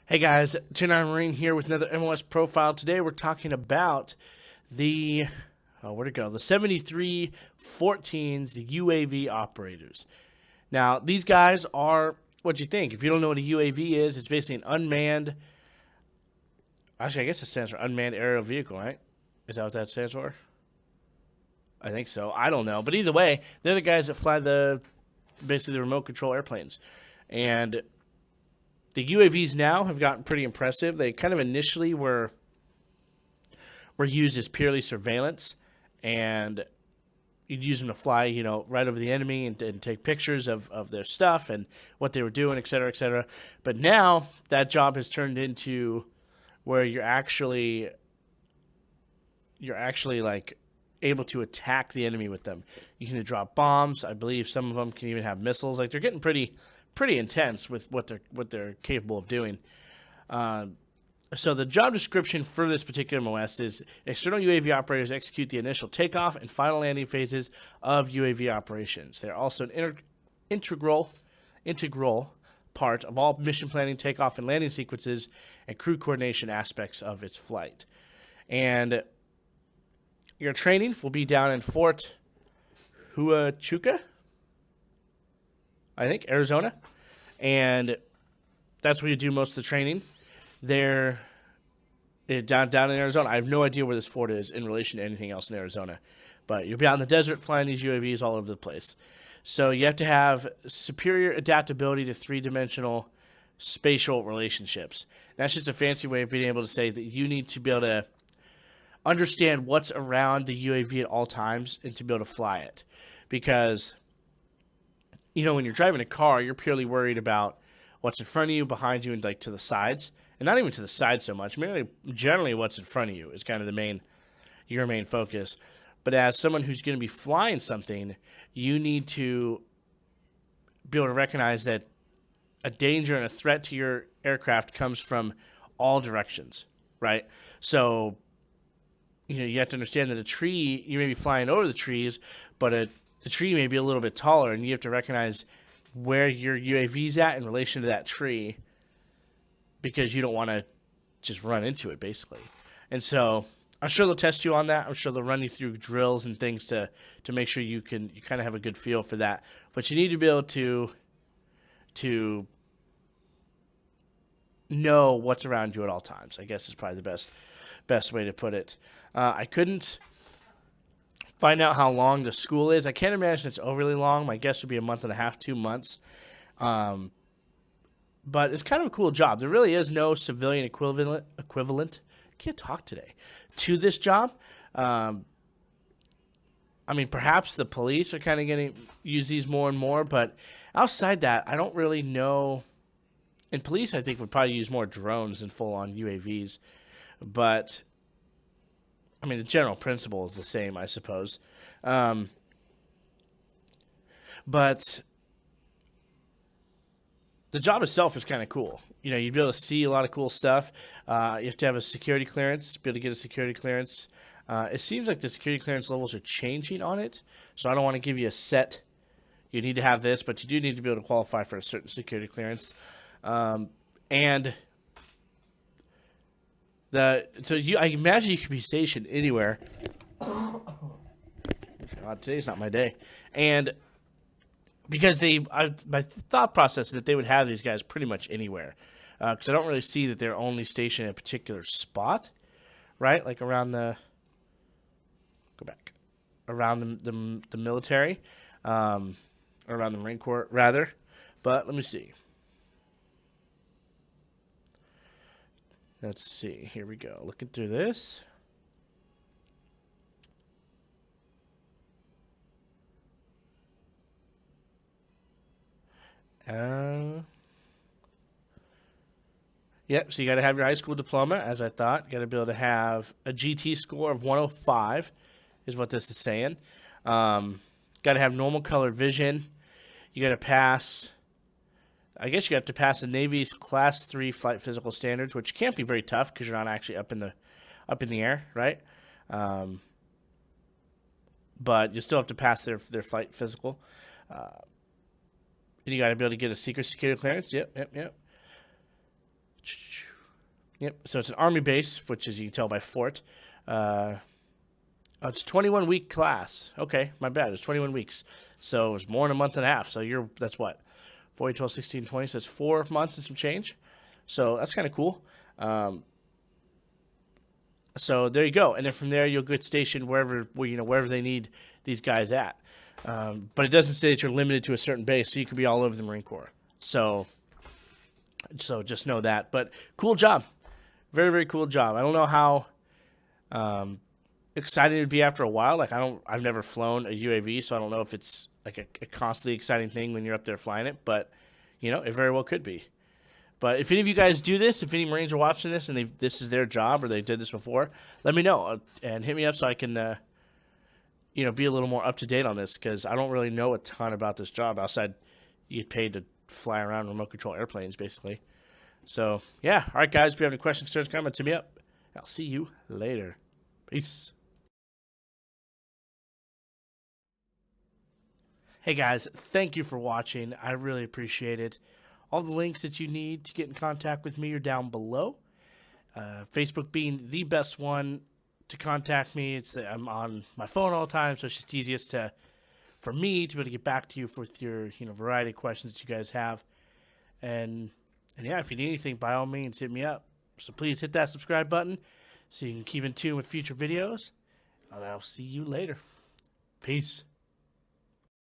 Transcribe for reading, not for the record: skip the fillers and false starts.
Hey guys, 10 Marine here with another MOS Profile. Today we're talking about the, where'd it go? The 7314s, the UAV operators. Now, these guys are, what you think? If you don't know what a UAV is, it's basically an unmanned, actually I guess it stands for unmanned aerial vehicle, right? Is that what that stands for? I think so. I don't know. But either way, they're the guys that fly basically the remote control airplanes. And the UAVs now have gotten pretty impressive. They kind of initially were used as purely surveillance, and you'd use them to fly, right over the enemy and take pictures of their stuff and what they were doing, et cetera, et cetera. But now that job has turned into where you're actually like able to attack the enemy with them. You can drop bombs. I believe some of them can even have missiles. Like, they're getting pretty intense with what they're capable of doing. So the job description for this particular MOS is external UAV operators execute the initial takeoff and final landing phases of UAV operations. They're also an integral part of all mission planning, takeoff, and landing sequences and crew coordination aspects of its flight. And your training will be down in Fort Huachuca, I think, Arizona, and that's where you do most of the training. They're down in Arizona. I have no idea where this fort is in relation to anything else in Arizona, but you'll be out in the desert flying these UAVs all over the place. So you have to have superior adaptability to three-dimensional spatial relationships. That's just a fancy way of being able to say that you need to be able to understand what's around the UAV at all times and to be able to fly it, because when you're driving a car, you're purely worried about what's in front of you, behind you, and like to the sides. And not even to the sides so much. Generally what's in front of you is kind of your main focus. But as someone who's going to be flying something, you need to be able to recognize that a danger and a threat to your aircraft comes from all directions, right? So, you have to understand that a tree, you may be flying over the trees, but the tree may be a little bit taller, and you have to recognize where your UAV's at in relation to that tree, because you don't want to just run into it, basically. And so I'm sure they'll test you on that. I'm sure they'll run you through drills and things to make sure you kind of have a good feel for that. But you need to be able to know what's around you at all times, I guess, is probably the best way to put it. I couldn't find out how long the school is. I can't imagine it's overly long. My guess would be a month and a half, 2 months. But it's kind of a cool job. There really is no civilian equivalent. I can't talk today. To this job. Perhaps the police are kind of getting use these more and more, but outside that, I don't really know. And police, I think, would probably use more drones than full-on UAVs. But the general principle is the same, I suppose. But the job itself is kind of cool. You'd be able to see a lot of cool stuff. You have to have a security clearance, be able to get a security clearance. It seems like the security clearance levels are changing on it, so I don't want to give you a set. You need to have this, but you do need to be able to qualify for a certain security clearance. I imagine you could be stationed anywhere. God, today's not my day. And because my thought process is that they would have these guys pretty much anywhere. Because I don't really see that they're only stationed in a particular spot, right? Like around the military, around the Marine Corps, rather. But let me see. Let's see. Here we go. Looking through this. Yep, so you got to have your high school diploma, as I thought. You got to be able to have a GT score of 105, is what this is saying. Got to have normal color vision. You got to pass. I guess you have to pass the Navy's Class 3 flight physical standards, which can't be very tough because you're not actually up in the air, right? But you still have to pass their flight physical. And you got to be able to get a secret security clearance. Yep. Yep. So it's an Army base, which is, you can tell by fort. It's 21-week class. Okay, my bad. It's 21 weeks. So it's more than a month and a half. So that's what? 4, 8, 12, 16, 20. So it's 4 months and some change. So that's kind of cool. So there you go. And then from there, you'll get stationed wherever they need these guys at. But it doesn't say that you're limited to a certain base, so you could be all over the Marine Corps. So just know that. But cool job. Very, very cool job. I don't know how excited it'd be after a while. Like I've never flown a UAV, so I don't know if it's like a constantly exciting thing when you're up there flying it. But it very well could be. But if any of you guys do this, if any Marines are watching this and this is their job or they did this before, let me know and hit me up so I can be a little more up to date on this, because I don't really know a ton about this job outside you get paid to fly around remote control airplanes, basically. So yeah, all right, guys. If you have any questions, concerns, comments, hit me up. I'll see you later. Peace. Hey guys, thank you for watching. I really appreciate it. All the links that you need to get in contact with me are down below. Facebook being the best one to contact me. I'm on my phone all the time, so it's just easiest for me to be able to get back to you with your variety of questions that you guys have. And yeah, if you need anything, by all means, hit me up. So please hit that subscribe button so you can keep in tune with future videos. And I'll see you later. Peace.